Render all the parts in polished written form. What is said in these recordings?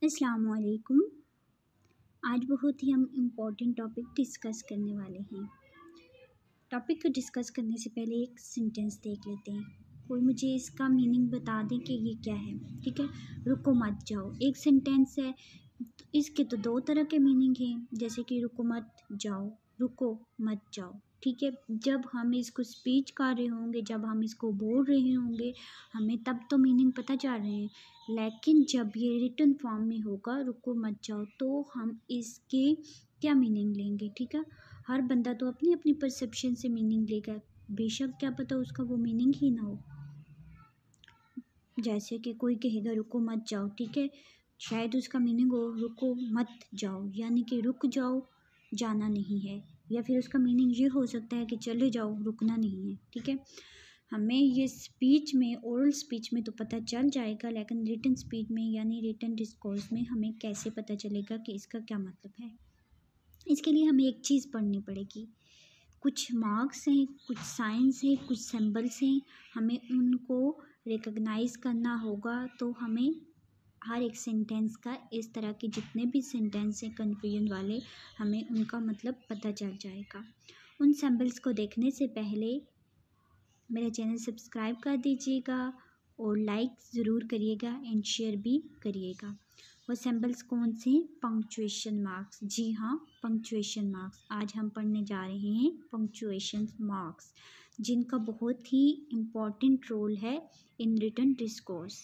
अस्सलाम वालेकुम। आज बहुत ही हम इम्पोर्टेंट टॉपिक डिस्कस करने वाले हैं। टॉपिक को डिस्कस करने से पहले एक सेंटेंस देख लेते हैं। कोई मुझे इसका मीनिंग बता दें कि ये क्या है। ठीक है, रुको मत जाओ एक सेंटेंस है, तो इसके तो दो तरह के मीनिंग हैं, जैसे कि रुको मत जाओ, रुको मत जाओ। ठीक है, जब हम इसको स्पीच कर रहे होंगे, जब हम इसको बोल रहे होंगे, हमें तब तो मीनिंग पता चल रहे हैं, लेकिन जब ये रिटन फॉर्म में होगा रुको मत जाओ, तो हम इसके क्या मीनिंग लेंगे। ठीक है, हर बंदा तो अपनी अपनी परसेप्शन से मीनिंग लेगा, बेशक क्या पता उसका वो मीनिंग ही ना हो। जैसे कि कोई कहेगा रुको मत जाओ, ठीक है, शायद उसका मीनिंग हो रुको मत जाओ यानी कि रुक जाओ, जाना नहीं है, या फिर उसका मीनिंग ये हो सकता है कि चले जाओ, रुकना नहीं है। ठीक है, हमें ये स्पीच में, ओरल स्पीच में तो पता चल जाएगा, लेकिन रिटन स्पीच में यानी रिटन डिस्कोर्स में हमें कैसे पता चलेगा कि इसका क्या मतलब है। इसके लिए हमें एक चीज़ पढ़नी पड़ेगी। कुछ मार्क्स हैं, कुछ साइंस हैं, कुछ सिंबल्स हैं, हमें उनको रिकग्नाइज करना होगा। तो हमें हर एक सेंटेंस का, इस तरह के जितने भी सेंटेंस हैं कन्फ्यूजन वाले, हमें उनका मतलब पता चल जाएगा। उन सिंबल्स को देखने से पहले मेरा चैनल सब्सक्राइब कर दीजिएगा और लाइक ज़रूर करिएगा एंड शेयर भी करिएगा। वो सिंबल्स कौन से हैं? Punctuation marks. जी हाँ, पंक्चुएशन मार्क्स। आज हम पढ़ने जा रहे हैं पंक्चुएशन मार्क्स, जिनका बहुत ही इम्पॉर्टेंट रोल है in written discourse.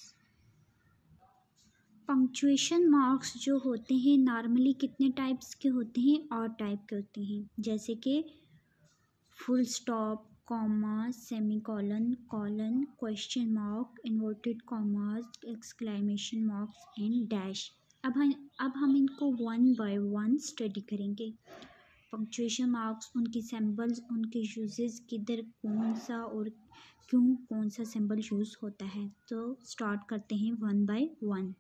Punctuation marks जो होते हैं नॉर्मली कितने टाइप्स के होते हैं? और टाइप के होते हैं, जैसे कि full stop, comma, semicolon, colon, question mark, inverted commas, exclamation marks and dash. अब हम इनको वन बाय वन स्टडी करेंगे। पंक्चुएशन मार्क्स, उनकी सिंबल्स, उनके यूजेस, किधर कौन सा और क्यों कौन सा सिंबल यूज़ होता है। तो स्टार्ट करते हैं वन बाय वन।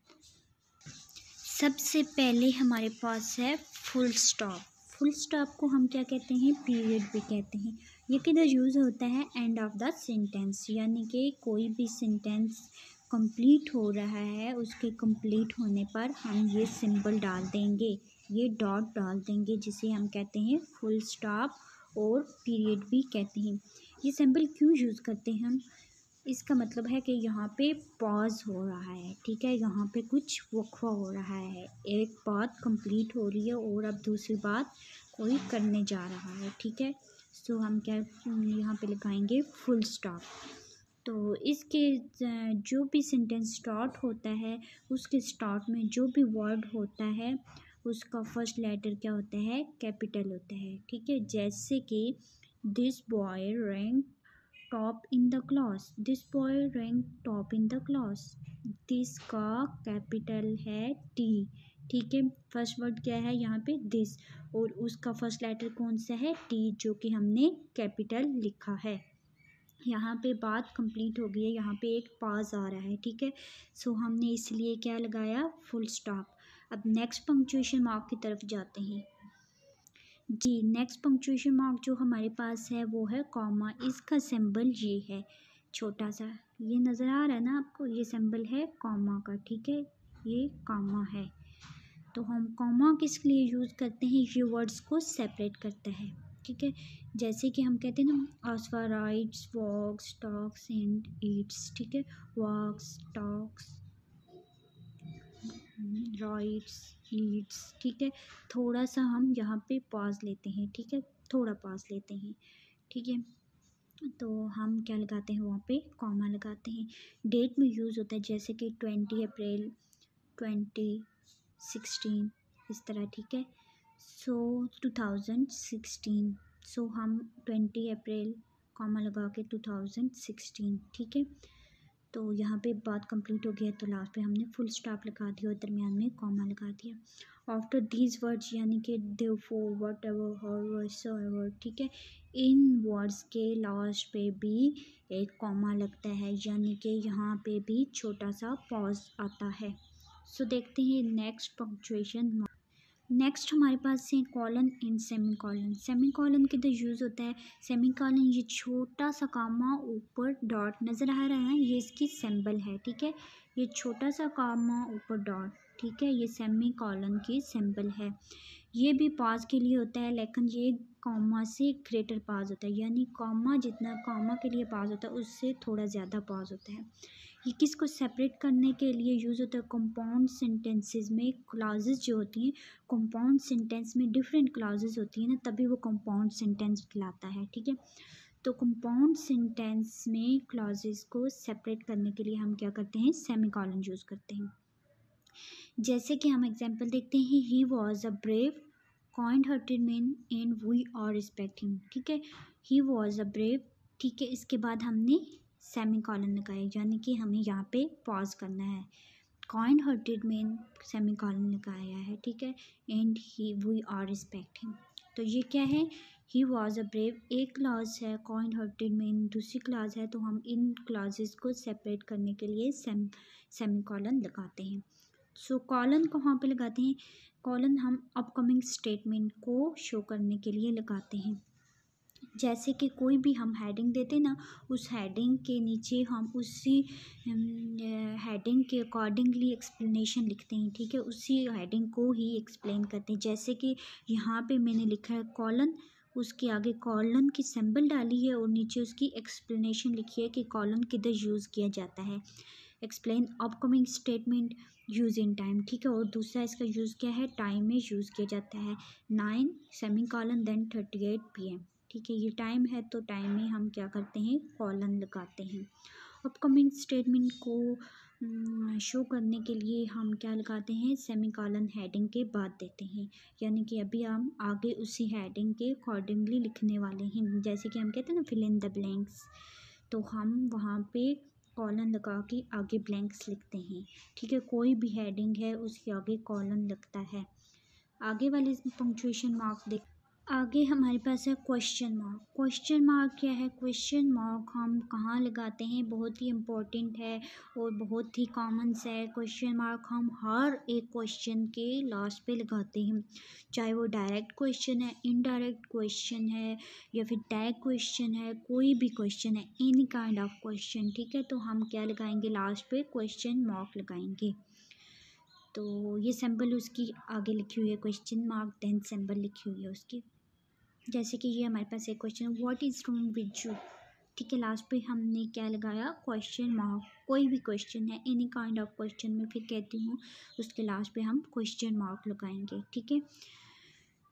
सबसे पहले हमारे पास है फुल स्टॉप। फुल स्टॉप को हम क्या कहते हैं? पीरियड भी कहते हैं। ये किधर यूज़ होता है? एंड ऑफ द सेंटेंस, यानी कि कोई भी सेंटेंस कंप्लीट हो रहा है, उसके कंप्लीट होने पर हम ये सिंबल डाल देंगे, ये डॉट डाल देंगे, जिसे हम कहते हैं फुल स्टॉप और पीरियड भी कहते हैं। ये सिंबल क्यों यूज़ करते हैं हम? इसका मतलब है कि यहाँ पे पॉज हो रहा है। ठीक है, यहाँ पे कुछ वक्फा हो रहा है, एक बात कंप्लीट हो रही है और अब दूसरी बात कोई करने जा रहा है। ठीक है, सो हम क्या यहाँ पे लगाएंगे? Full stop. तो इसके जो भी सेंटेंस स्टार्ट होता है, उसके स्टार्ट में जो भी वर्ड होता है, उसका फर्स्ट लेटर क्या होता है? कैपिटल होता है। ठीक है, जैसे कि this boy rank top in the class, this boy rank top in the class. This का कैपिटल है टी। ठीक है, फर्स्ट वर्ड क्या है यहाँ पे? दिस, और उसका फर्स्ट लेटर कौन सा है? टी, जो कि हमने कैपिटल लिखा है। यहाँ पे बात कंप्लीट हो गई है, यहाँ पे एक पाज आ रहा है। ठीक है, सो हमने इसलिए क्या लगाया? Full stop. अब नेक्स्ट पंक्चुएशन मार्क की तरफ जाते हैं। जी, नेक्स्ट पंक्चुएशन मार्क जो हमारे पास है वो है कॉमा। इसका सिंबल ये है, छोटा सा, ये नज़र आ रहा है ना आपको? ये सिंबल है कॉमा का। ठीक है, ये कॉमा है। तो हम कॉमा किस लिए यूज़ करते हैं? ये वर्ड्स को सेपरेट करता है। ठीक है, जैसे कि हम कहते हैं ना, आसफा writes, walks, talks and eats. ठीक है, वॉक्स, टॉक्स, राइट्स, ईट्स। ठीक है, थोड़ा सा हम यहाँ पे पॉज लेते हैं। ठीक है, थोड़ा पॉज लेते हैं। ठीक है, तो हम क्या लगाते हैं? वहाँ पे कॉमा लगाते हैं। डेट में यूज़ होता है, जैसे कि 20 अप्रैल 2016, इस तरह। ठीक है, सो 2016, सो हम 20 अप्रैल कॉमा लगा के 2016। ठीक है, तो यहाँ पे बात कंप्लीट हो गया, तो लास्ट पे हमने फुल स्टॉप लगा दिया और दरमियान में कॉमा लगा दिया। आफ्टर दीज वर्ड्स, यानी कि देयरफॉर, व्हाटएवर, हाउएवर, व्हाटसोएवर। ठीक है, इन वर्ड्स के लास्ट पे भी एक कॉमा लगता है, यानी कि यहाँ पे भी छोटा सा पॉज आता है। सो देखते हैं नेक्स्ट पंक्चुएशन। नेक्स्ट हमारे पास है colon and semi colon. Semi colon किधर यूज़ होता है? सेमी कॉलन, ये छोटा सा कामा ऊपर डॉट नज़र आ रहा है, ये इसकी सिंबल है। ठीक है, ये छोटा सा कामा ऊपर डॉट। ठीक है, ये सेमी कॉलन की सिंबल है। ये भी पॉज के लिए होता है, लेकिन ये कॉमा से ग्रेटर पॉज होता है, यानी कॉमा जितना कॉमा के लिए पॉज होता है उससे थोड़ा ज़्यादा पॉज होता है। ये किसको सेपरेट करने के लिए यूज़ होता है? कंपाउंड सेंटेंसेस में क्लॉजेस जो होती हैं, कंपाउंड सेंटेंस में डिफरेंट क्लॉजेस होती हैं ना, तभी वो कंपाउंड सेंटेंस कहलाता है। ठीक है, तो कंपाउंड सेंटेंस में क्लॉजेस को सेपरेट करने के लिए हम क्या करते हैं? सेमीकोलन यूज़ करते हैं। जैसे कि हम एग्जांपल देखते हैं, he was a brave kind hearted man and we are respect him. ठीक है, ही वॉज अ ब्रेव, ठीक है, इसके बाद हमने सेमीकोलन लगाया, यानी कि हमें यहाँ पे पॉज करना है। काइंड हार्टेड मैन सेमीकोलन लगाया है, ठीक है, and he we are respect him. तो ये क्या है? ही वॉज अ ब्रेव एक क्लॉज है, काइंड हार्टेड मैन दूसरी क्लॉज है, तो हम इन क्लॉजेस को सेपरेट करने के लिए सेमीकोलन लगाते हैं। सो कॉलन कहाँ पे लगाते हैं? कॉलन हम अपकमिंग स्टेटमेंट को शो करने के लिए लगाते हैं। जैसे कि कोई भी हम हेडिंग देते ना, उस हेडिंग के नीचे हम उसी हेडिंग के अकॉर्डिंगली एक्सप्लेनेशन लिखते हैं। ठीक है, उसी हेडिंग को ही एक्सप्लेन करते हैं। जैसे कि यहाँ पे मैंने लिखा है कॉलन, उसके आगे कॉलन की सिंबल डाली है और नीचे उसकी एक्सप्लेनेशन लिखी है कि कॉलन किधर यूज़ किया जाता है। Explain upcoming statement use in time. ठीक है, और दूसरा इसका यूज़ क्या है? टाइम में यूज़ किया जाता है। 9 सेमीकोलन देन 38 PM। ठीक है, ये टाइम है तो टाइम में हम क्या करते हैं? कॉलन लगाते हैं। अपकमिंग स्टेटमेंट को शो करने के लिए हम क्या लगाते हैं? सेमीकोलन हेडिंग के बाद देते हैं, यानी कि अभी हम आगे उसी हेडिंग के अकॉर्डिंगली लिखने वाले हैं। जैसे कि हम कहते हैं ना फिल इन द ब्लैंक्स, तो हम वहाँ पे कॉलन लगा के आगे ब्लैंक्स लिखते हैं। ठीक है, कोई भी हेडिंग है उसके आगे कॉलन लगता है। आगे वाले पंक्चुएशन मार्क देख, आगे हमारे पास है क्वेश्चन मार्क। क्वेश्चन मार्क क्या है? क्वेश्चन मार्क हम कहाँ लगाते हैं? बहुत ही इम्पोर्टेंट है और बहुत ही कॉमन सा है। क्वेश्चन मार्क हम हर एक क्वेश्चन के लास्ट पे लगाते हैं, चाहे वो डायरेक्ट क्वेश्चन है, इनडायरेक्ट क्वेश्चन है, या फिर टैग क्वेश्चन है, कोई भी क्वेश्चन है, एनी काइंड ऑफ क्वेश्चन। ठीक है, तो हम क्या लगाएंगे? लास्ट पे क्वेश्चन मार्क लगाएंगे। तो ये सिंबल उसकी आगे लिखी हुई है, क्वेश्चन मार्क देन सिंबल लिखी हुई है उसकी। जैसे कि ये हमारे पास एक question, what is wrong with you. ठीक है, लास्ट पे हमने क्या लगाया? Question mark. कोई भी क्वेश्चन है, एनी काइंड ऑफ क्वेश्चन, मैं फिर कहती हूँ, उसके लास्ट पे हम क्वेश्चन मार्क लगाएंगे। ठीक है,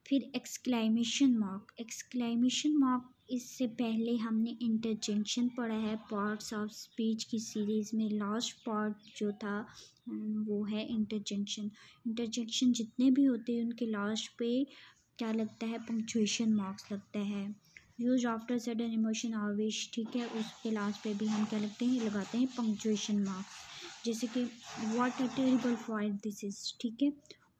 फिर एक्सक्लेमेशन मार्क। एक्सक्लेमेशन मार्क, इससे पहले हमने इंटरजेक्शन पढ़ा है पार्ट्स ऑफ स्पीच की सीरीज़ में। लास्ट पार्ट जो था वो है इंटरजेक्शन। इंटरजेक्शन जितने भी होते हैं उनके लास्ट पे क्या लगता है? पंक्चुएशन मार्क्स लगता है। यूज आफ्टर सडन इमोशन और विश। ठीक है, उसके लास्ट पे भी हम क्या लगते हैं? लगाते हैं पंक्चुएशन मार्क्स। जैसे कि what a terrible fight this is. ठीक है,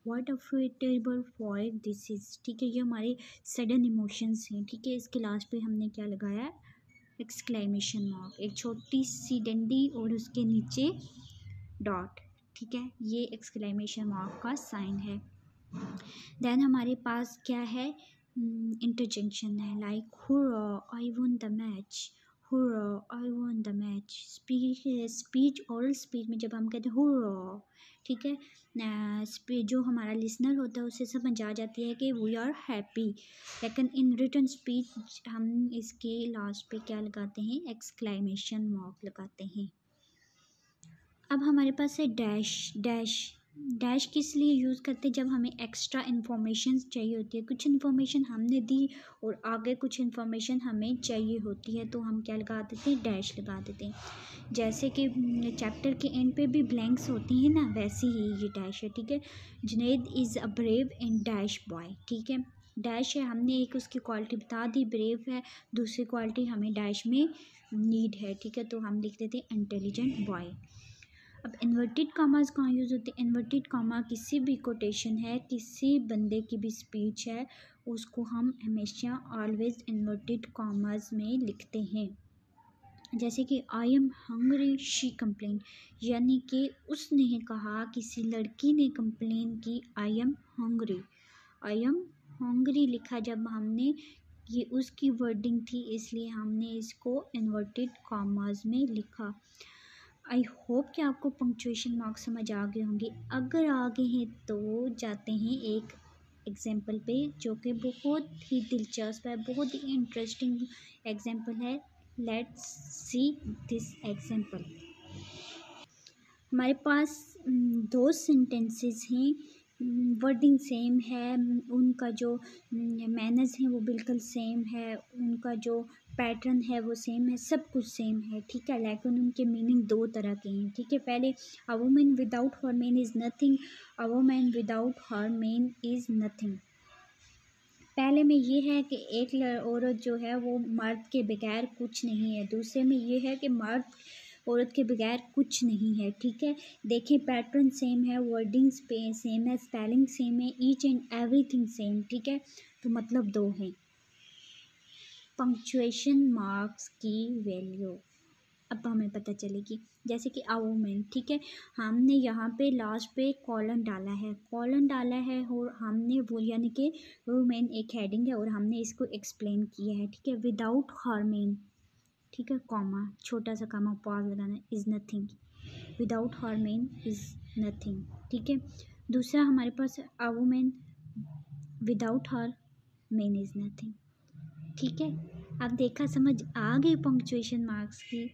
what a terrible fight this is. ठीक है, ये हमारे सडन इमोशंस हैं। ठीक है, इसके लास्ट पे हमने क्या लगाया है? एक्सक्लेमेशन मार्क, एक छोटी सी डंडी और उसके नीचे डॉट। ठीक है, ये एक्सक्लेमेशन मार्क का साइन है। देन हमारे पास क्या है? इंटरजेक्शन है, like hurrah I won the match. Hurrah I won the match. Speech oral speech में जब हम कहते हैं हुर्रा, ठीक है, जो हमारा लिसनर होता है उसे समझ आ जाती है कि वी आर हैप्पी। लेकिन इन रिटन स्पीच हम इसके लास्ट पे क्या लगाते हैं? एक्सक्लेमेशन मार्क लगाते हैं। अब हमारे पास है डैश। डैश डैश किस लिए यूज़ करते हैं? जब हमें एक्स्ट्रा इन्फॉर्मेशन चाहिए होती है, कुछ इन्फॉर्मेशन हमने दी और आगे कुछ इन्फॉर्मेशन हमें चाहिए होती है, तो हम क्या लगा देते हैं? डैश लगा देते हैं। जैसे कि चैप्टर के एंड पे भी ब्लैंक्स होती हैं ना, वैसे ही ये डैश है। ठीक है, Junaid is a brave and dash boy. ठीक है, डैश है, हमने एक उसकी क्वालिटी बता दी, ब्रेव है, दूसरी क्वालिटी हमें डैश में नीड है। ठीक है, तो हम लिख देते हैं इंटेलिजेंट बॉय। अब इन्वर्टेड कॉमास कहाँ यूज़ होते हैं? इन्वर्टेड कॉमा किसी भी कोटेशन है, किसी बंदे की भी स्पीच है, उसको हम हमेशा ऑलवेज इन्वर्टेड कॉमास में लिखते हैं। जैसे कि I am hungry she complain, यानी कि उसने कहा, किसी लड़की ने कंप्लेन की, I am hungry. I am hungry लिखा जब हमने, ये उसकी वर्डिंग थी, इसलिए हमने इसको इन्वर्टेड कॉमास में लिखा। आई होप कि आपको पंक्चुएशन मार्क्स समझ आ गए होंगे। अगर आ गए हैं तो जाते हैं एक एग्जाम्पल पे, जो कि बहुत ही दिलचस्प है, बहुत ही इंटरेस्टिंग एग्जाम्पल है। Let's see this example. हमारे पास दो सेंटेंसेस हैं, वर्डिंग सेम है, उनका जो मैनर्स हैं वो बिल्कुल सेम है, उनका जो पैटर्न है वो सेम है, सब कुछ सेम है, ठीक है। लेकिन उनके मीनिंग दो तरह के हैं, ठीक है। पहले अ woman without her man is nothing, a woman without her man is nothing. पहले में ये है कि एक औरत जो है वो मर्द के बगैर कुछ नहीं है, दूसरे में ये है कि मर्द औरत के बगैर कुछ नहीं है, ठीक है। देखिए पैटर्न सेम है, वर्डिंग्स पे सेम है, स्पेलिंग सेम है, ईच एंड एवरीथिंग सेम, ठीक है। तो मतलब दो हैं। पंक्चुएशन मार्क्स की वैल्यू अब हमें पता चलेगी। जैसे कि अ वुमन, ठीक है, हमने यहाँ पे लास्ट पे कॉलन डाला है, कॉलन डाला है और हमने वो यानी कि वुमेन एक हेडिंग है और हमने इसको एक्सप्लेन किया है, ठीक है। विदाउट हर मैन, ठीक है, कॉमा, छोटा सा कॉमा पॉज लगाना, is nothing, without her man is nothing, ठीक है। दूसरा हमारे पास a woman without her man is nothing, ठीक है। अब देखा, समझ आ गई पंक्चुएशन मार्क्स की।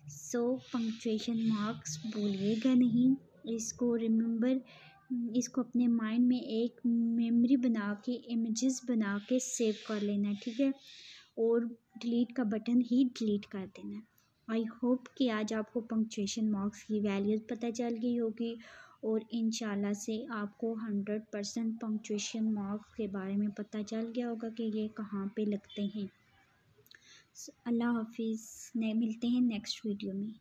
सो पंक्चुएशन मार्क्स भूलिएगा नहीं, इसको रिमेंबर, इसको अपने माइंड में एक मेमोरी बना के, इमेजेस बना के सेव कर लेना है, ठीक है। और डिलीट का बटन ही डिलीट कर देना। आई होप कि आज आपको पंक्चुएशन मार्क्स की वैल्यूज़ पता चल गई होगी और इंशाल्लाह से आपको 100% पंक्चुएशन मार्क्स के बारे में पता चल गया होगा कि ये कहाँ पे लगते हैं। अल्लाह हाफिज़, मिलते हैं नेक्स्ट वीडियो में।